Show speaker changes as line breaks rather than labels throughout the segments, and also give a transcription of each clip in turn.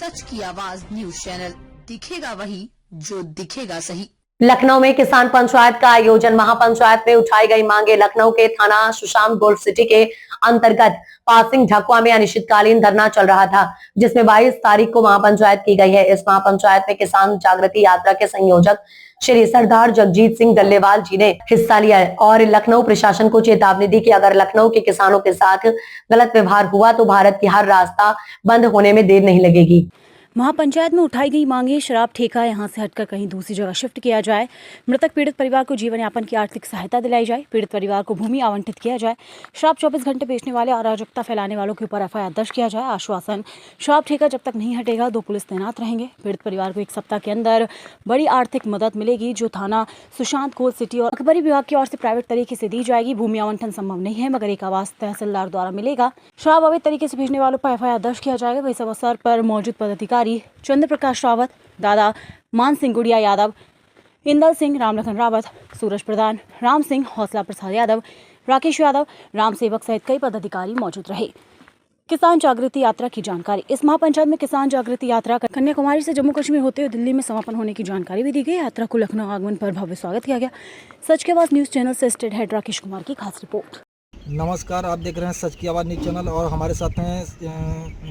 सच की आवाज news channel, दिखेगा वही जो दिखेगा सही।
लखनऊ में किसान पंचायत का आयोजन। महापंचायत में उठाई गई मांगे। लखनऊ के थाना सुशांत गोल्ड सिटी के अंतर्गत पासिंग ढकवा में अनिश्चितकालीन धरना चल रहा था, जिसमें 22 तारीख को महापंचायत की गई है। इस महापंचायत में किसान जागृति यात्रा के संयोजक श्री सरदार जगजीत सिंह डल्लेवाल जी ने हिस्सा लिया है और लखनऊ प्रशासन को चेतावनी दी कि अगर लखनऊ के किसानों के साथ गलत व्यवहार हुआ तो भारत की हर रास्ता बंद होने में देर नहीं लगेगी।
महापंचायत में उठाई गई मांगे। शराब ठेका यहां से हटकर कहीं दूसरी जगह शिफ्ट किया जाए, मृतक पीड़ित परिवार को जीवन यापन की आर्थिक सहायता दिलाई जाए, पीड़ित परिवार को भूमि आवंटित किया जाए, शराब 24 घंटे बेचने वाले अराजकता फैलाने वालों के ऊपर FIR दर्ज किया जाए। आश्वासन, शराब ठेका जब तक नहीं हटेगा 2 पुलिस तैनात रहेंगे। पीड़ित परिवार को 1 सप्ताह के अंदर बड़ी आर्थिक मदद मिलेगी, जो थाना सुशांत गोल्ड सिटी और अखबारी विभाग की ओर से प्राइवेट तरीके से दी जाएगी। भूमि आवंटन संभव नहीं है, मगर एक आवास तहसीलदार द्वारा मिलेगा। शराब अवैध तरीके से भेजने वालों पर FIR दर्ज किया जाएगा। इस अवसर पर मौजूद पदाधिकारी चंद्र प्रकाश रावत, दादा मान सिंह गुड़िया यादव, इंदल सिंह, रामलखन रावत, सूरज प्रधान, राम सिंह, हौसला प्रसाद यादव, राकेश यादव, राम सेवक सहित कई पदाधिकारी मौजूद रहे। किसान जागृति यात्रा की जानकारी। इस महापंचायत में किसान जागृति यात्रा कन्याकुमारी से जम्मू कश्मीर होते हुए दिल्ली में समापन होने की जानकारी भी दी गई। यात्रा को लखनऊ आगमन पर भव्य स्वागत किया गया। सच की आवाज न्यूज चैनल से स्टेट हेड राकेश कुमार की खास रिपोर्ट।
नमस्कार, आप देख रहे हैं सच की आवाज़ न्यूज चैनल और हमारे साथ हैं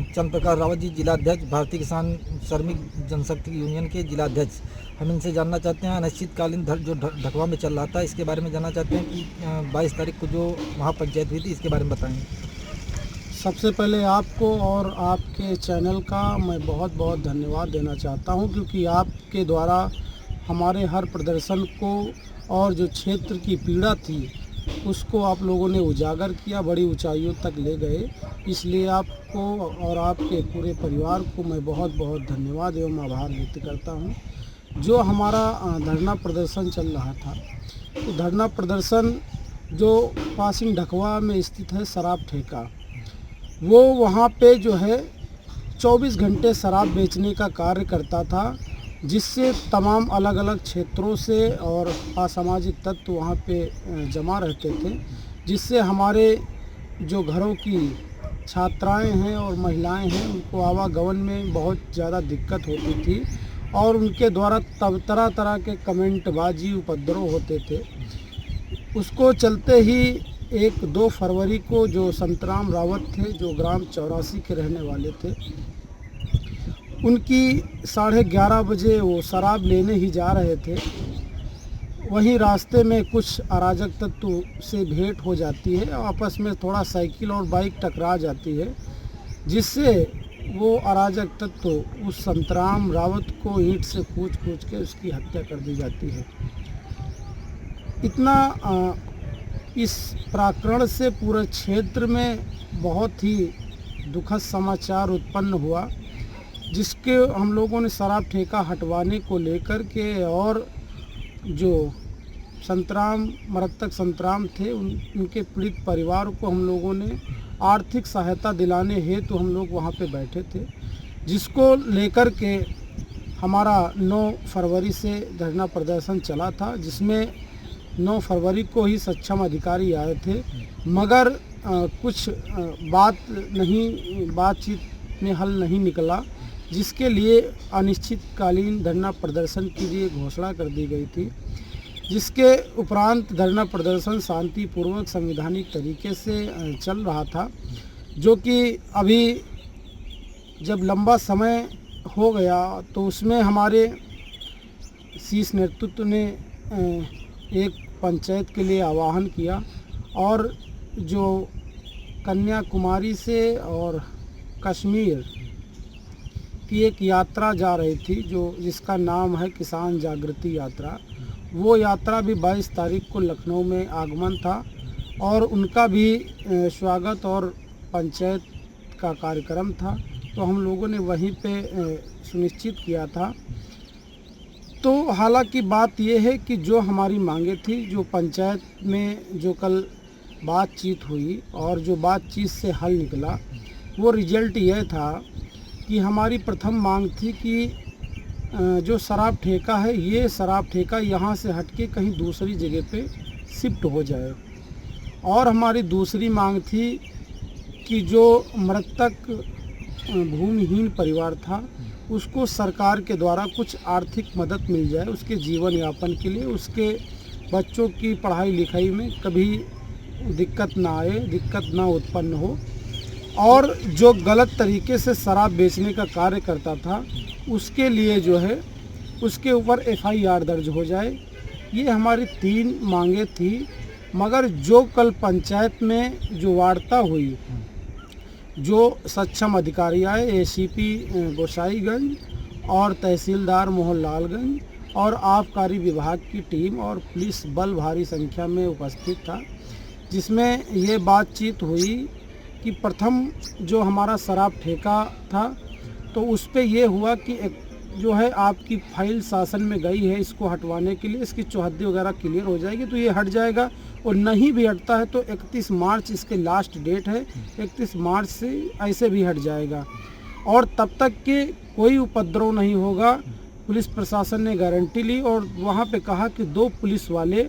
चंद्र प्रकाश रावत जी, जिला अध्यक्ष भारतीय किसान श्रमिक जनशक्ति यूनियन के जिला अध्यक्ष। हम इनसे जानना चाहते हैं अनिश्चितकालीन जो ढकवा में चल रहा था, इसके बारे में जानना चाहते हैं कि 22 तारीख को जो महापंचायत हुई थी, इसके बारे में बताएं।
सबसे पहले आपको और आपके चैनल का मैं बहुत बहुत धन्यवाद देना चाहता हूं, क्योंकि आपके द्वारा हमारे हर प्रदर्शन को और जो क्षेत्र की पीड़ा थी उसको आप लोगों ने उजागर किया, बड़ी ऊंचाइयों तक ले गए। इसलिए आपको और आपके पूरे परिवार को मैं बहुत बहुत धन्यवाद एवं आभार व्यक्त करता हूं। जो हमारा धरना प्रदर्शन चल रहा था, तो धरना प्रदर्शन जो पासिंग ढकवा में स्थित है शराब ठेका, वो वहाँ पे जो है 24 घंटे शराब बेचने का कार्य करता था, जिससे तमाम अलग अलग क्षेत्रों से और असामाजिक तत्व वहाँ पे जमा रहते थे, जिससे हमारे जो घरों की छात्राएं हैं और महिलाएं हैं उनको आवागमन में बहुत ज़्यादा दिक्कत होती थी और उनके द्वारा तब तरह तरह के कमेंटबाजी उपद्रव होते थे। उसको चलते ही 1-2 फरवरी को जो संतराम रावत थे, जो ग्राम 84 के रहने वाले थे, उनकी 11:30 बजे वो शराब लेने ही जा रहे थे। वहीं रास्ते में कुछ अराजक तत्व से भेंट हो जाती है, आपस में थोड़ा साइकिल और बाइक टकरा जाती है, जिससे वो अराजक तत्व उस संतराम रावत को ईंट से कूच के उसकी हत्या कर दी जाती है। इतना इस प्रकरण से पूरे क्षेत्र में बहुत ही दुखद समाचार उत्पन्न हुआ, जिसके हम लोगों ने शराब ठेका हटवाने को लेकर के और जो मृतक संतराम थे उनके पीड़ित परिवार को हम लोगों ने आर्थिक सहायता दिलाने हेतु हम लोग वहाँ पे बैठे थे, जिसको लेकर के हमारा 9 फरवरी से धरना प्रदर्शन चला था, जिसमें 9 फरवरी को ही सक्षम अधिकारी आए थे, मगर कुछ बातचीत में हल नहीं निकला, जिसके लिए अनिश्चितकालीन धरना प्रदर्शन के लिए घोषणा कर दी गई थी। जिसके उपरांत धरना प्रदर्शन शांतिपूर्वक संवैधानिक तरीके से चल रहा था, जो कि अभी जब लंबा समय हो गया तो उसमें हमारे शीर्ष नेतृत्व ने एक पंचायत के लिए आह्वान किया और जो कन्याकुमारी से और कश्मीर की एक यात्रा जा रही थी, जिसका नाम है किसान जागृति यात्रा, वो यात्रा भी 22 तारीख को लखनऊ में आगमन था और उनका भी स्वागत और पंचायत का कार्यक्रम था, तो हम लोगों ने वहीं पे सुनिश्चित किया था। तो हालांकि बात यह है कि जो हमारी मांगे थी, जो पंचायत में जो कल बातचीत हुई और जो बातचीत से हल निकला, वो रिजल्ट यह था कि हमारी प्रथम मांग थी कि जो शराब ठेका है, ये शराब ठेका यहाँ से हटके कहीं दूसरी जगह पे शिफ्ट हो जाए। और हमारी दूसरी मांग थी कि जो मृतक भूमिहीन परिवार था उसको सरकार के द्वारा कुछ आर्थिक मदद मिल जाए, उसके जीवन यापन के लिए, उसके बच्चों की पढ़ाई लिखाई में कभी दिक्कत ना आए, दिक्कत ना उत्पन्न हो, और जो गलत तरीके से शराब बेचने का कार्य करता था उसके लिए जो है उसके ऊपर FIR दर्ज हो जाए। ये हमारी 3 मांगे थी। मगर जो कल पंचायत में जो वार्ता हुई, जो सक्षम अधिकारी आए, ACP गोसाईगंज और तहसीलदार मोहनलालगंज और आबकारी विभाग की टीम और पुलिस बल भारी संख्या में उपस्थित था, जिसमें ये बातचीत हुई कि प्रथम जो हमारा शराब ठेका था तो उस पे ये हुआ कि एक जो है आपकी फाइल शासन में गई है, इसको हटवाने के लिए इसकी चौहद्दी वगैरह क्लियर हो जाएगी तो ये हट जाएगा, और नहीं भी हटता है तो 31 मार्च इसके लास्ट डेट है, 31 मार्च से ऐसे भी हट जाएगा और तब तक के कोई उपद्रव नहीं होगा। पुलिस प्रशासन ने गारंटी ली और वहाँ पे कहा कि 2 पुलिस वाले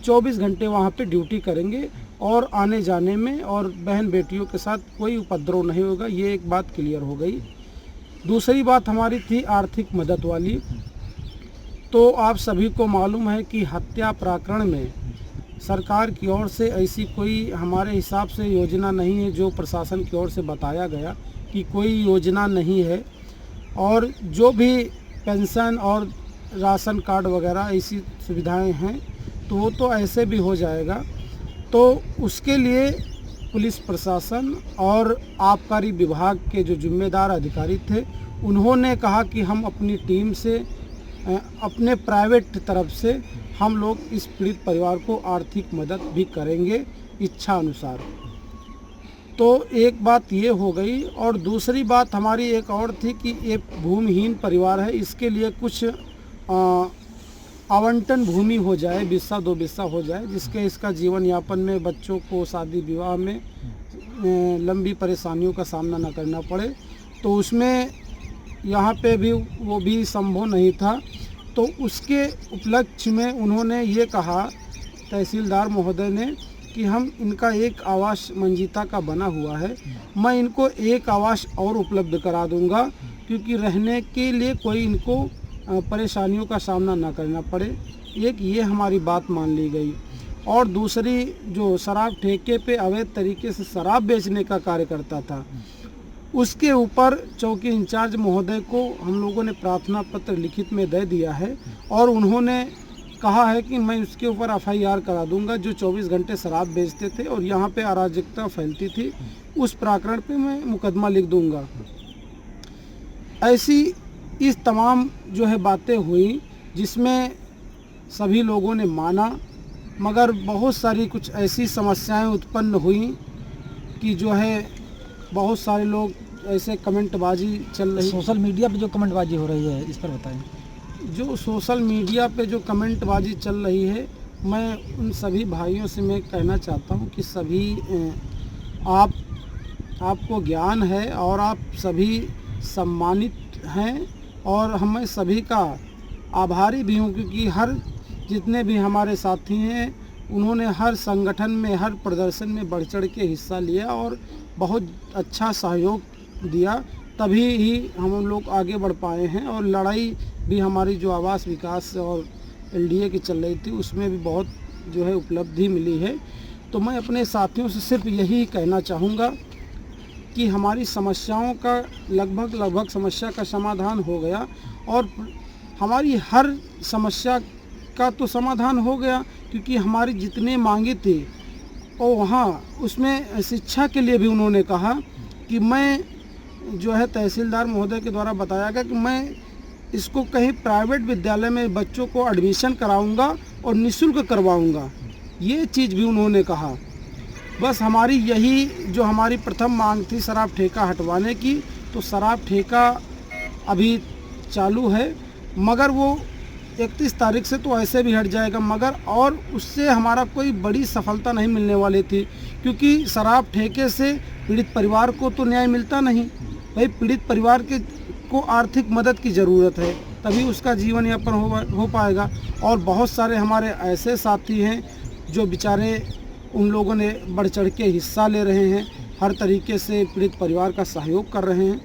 24 घंटे वहाँ पे ड्यूटी करेंगे और आने जाने में और बहन बेटियों के साथ कोई उपद्रव नहीं होगा। ये एक बात क्लियर हो गई। दूसरी बात हमारी थी आर्थिक मदद वाली। तो आप सभी को मालूम है कि हत्या प्रकरण में सरकार की ओर से ऐसी कोई हमारे हिसाब से योजना नहीं है, जो प्रशासन की ओर से बताया गया कि कोई योजना नहीं है, और जो भी पेंशन और राशन कार्ड वगैरह ऐसी सुविधाएं हैं तो वो तो ऐसे भी हो जाएगा। तो उसके लिए पुलिस प्रशासन और आबकारी विभाग के जो जिम्मेदार अधिकारी थे उन्होंने कहा कि हम अपनी टीम से अपने प्राइवेट तरफ से हम लोग इस पीड़ित परिवार को आर्थिक मदद भी करेंगे इच्छा अनुसार। तो एक बात ये हो गई, और दूसरी बात हमारी एक और थी कि ये भूमिहीन परिवार है, इसके लिए कुछ आवंटन भूमि हो जाए, 2 बिस्सा हो जाए, जिसके इसका जीवन यापन में बच्चों को शादी विवाह में लंबी परेशानियों का सामना न करना पड़े। तो उसमें यहाँ पे भी वो भी संभव नहीं था। तो उसके उपलक्ष्य में उन्होंने ये कहा तहसीलदार महोदय ने कि हम इनका एक आवास मंजीता का बना हुआ है, मैं इनको एक आवास और उपलब्ध करा दूंगा, क्योंकि रहने के लिए कोई इनको परेशानियों का सामना ना करना पड़े। एक ये हमारी बात मान ली गई। और दूसरी, जो शराब ठेके पे अवैध तरीके से शराब बेचने का कार्य करता था, उसके ऊपर चौकी इंचार्ज महोदय को हम लोगों ने प्रार्थना पत्र लिखित में दे दिया है, और उन्होंने कहा है कि मैं उसके ऊपर FIR करा दूंगा। जो 24 घंटे शराब बेचते थे और यहाँ पे अराजकता फैलती थी, उस प्रकरण पे मैं मुकदमा लिख दूंगा। ऐसी इस तमाम जो है बातें हुई, जिसमें सभी लोगों ने माना, मगर बहुत सारी कुछ ऐसी समस्याएं उत्पन्न हुई कि जो है बहुत सारे लोग ऐसे कमेंटबाजी चल रही।
सोशल मीडिया पे जो कमेंटबाजी हो रही है, इस पर बताएं।
जो सोशल मीडिया पे जो कमेंटबाजी चल रही है, मैं उन सभी भाइयों से मैं कहना चाहता हूं कि सभी आपको ज्ञान है और आप सभी सम्मानित हैं, और हमें सभी का आभारी भी हूँ, क्योंकि हर जितने भी हमारे साथी हैं उन्होंने हर संगठन में, हर प्रदर्शन में बढ़ चढ़ के हिस्सा लिया और बहुत अच्छा सहयोग दिया, तभी ही हम लोग आगे बढ़ पाए हैं। और लड़ाई भी हमारी जो आवास विकास और LDA की चल रही थी, उसमें भी बहुत जो है उपलब्धि मिली है। तो मैं अपने साथियों से सिर्फ यही कहना चाहूँगा कि हमारी समस्याओं का लगभग समस्या का समाधान हो गया, और हमारी हर समस्या का तो समाधान हो गया, क्योंकि हमारी जितने मांगे थे और वहाँ उसमें शिक्षा के लिए भी उन्होंने कहा कि मैं जो है तहसीलदार महोदय के द्वारा बताया गया कि मैं इसको कहीं प्राइवेट विद्यालय में बच्चों को एडमिशन कराऊंगा और निःशुल्क करवाऊंगा, ये चीज़ भी उन्होंने कहा। बस हमारी यही जो हमारी प्रथम मांग थी शराब ठेका हटवाने की, तो शराब ठेका अभी चालू है, मगर वो 31 तारीख से तो ऐसे भी हट जाएगा, मगर और उससे हमारा कोई बड़ी सफलता नहीं मिलने वाली थी, क्योंकि शराब ठेके से पीड़ित परिवार को तो न्याय मिलता नहीं। भाई, पीड़ित परिवार को आर्थिक मदद की ज़रूरत है, तभी उसका जीवन यापन हो पाएगा। और बहुत सारे हमारे ऐसे साथी हैं जो बेचारे, उन लोगों ने बढ़ चढ़ के हिस्सा ले रहे हैं, हर तरीके से पीड़ित परिवार का सहयोग कर रहे हैं।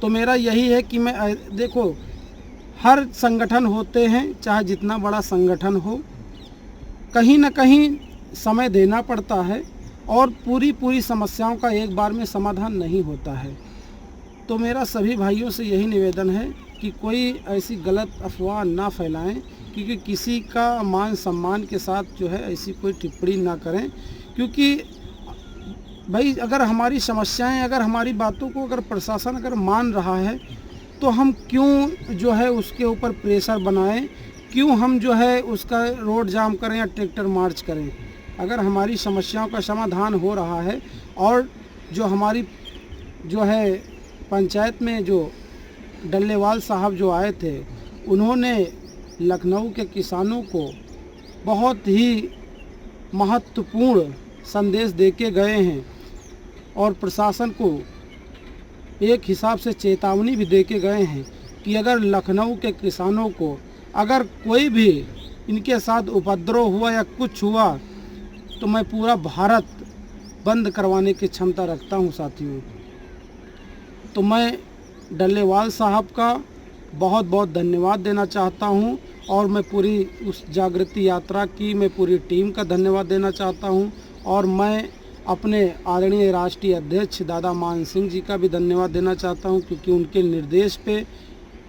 तो मेरा यही है कि मैं देखो, हर संगठन होते हैं, चाहे जितना बड़ा संगठन हो, कहीं ना कहीं समय देना पड़ता है और पूरी समस्याओं का एक बार में समाधान नहीं होता है। तो मेरा सभी भाइयों से यही निवेदन है कि कोई ऐसी गलत अफवाह ना फैलाएं, क्योंकि किसी का मान सम्मान के साथ जो है ऐसी कोई टिप्पणी ना करें। क्योंकि भाई अगर हमारी समस्याएं, अगर हमारी बातों को अगर प्रशासन अगर मान रहा है तो हम क्यों जो है उसके ऊपर प्रेशर बनाएं, क्यों हम जो है उसका रोड जाम करें या ट्रैक्टर मार्च करें। अगर हमारी समस्याओं का समाधान हो रहा है और जो हमारी जो है पंचायत में जो डल्लेवाल साहब जो आए थे, उन्होंने लखनऊ के किसानों को बहुत ही महत्वपूर्ण संदेश देके गए हैं और प्रशासन को एक हिसाब से चेतावनी भी देके गए हैं कि अगर लखनऊ के किसानों को अगर कोई भी इनके साथ उपद्रव हुआ या कुछ हुआ तो मैं पूरा भारत बंद करवाने की क्षमता रखता हूं साथियों। तो मैं डल्लेवाल साहब का बहुत बहुत धन्यवाद देना चाहता हूं और मैं पूरी उस जागृति यात्रा की मैं पूरी टीम का धन्यवाद देना चाहता हूं और मैं अपने आदरणीय राष्ट्रीय अध्यक्ष दादा मान सिंह जी का भी धन्यवाद देना चाहता हूं, क्योंकि उनके निर्देश पे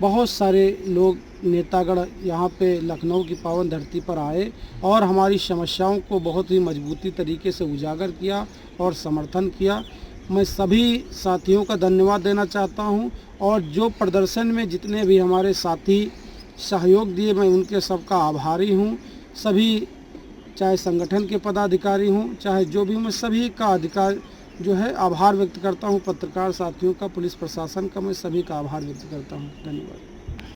बहुत सारे लोग नेतागण यहाँ पे लखनऊ की पावन धरती पर आए और हमारी समस्याओं को बहुत ही मजबूती तरीके से उजागर किया और समर्थन किया। मैं सभी साथियों का धन्यवाद देना चाहता हूं और जो प्रदर्शन में जितने भी हमारे साथी सहयोग दिए, मैं उनके सबका आभारी हूं। सभी, चाहे संगठन के पदाधिकारी हों, चाहे जो भी, मैं सभी का अधिकार जो है आभार व्यक्त करता हूं। पत्रकार साथियों का, पुलिस प्रशासन का, मैं सभी का आभार व्यक्त करता हूं। धन्यवाद।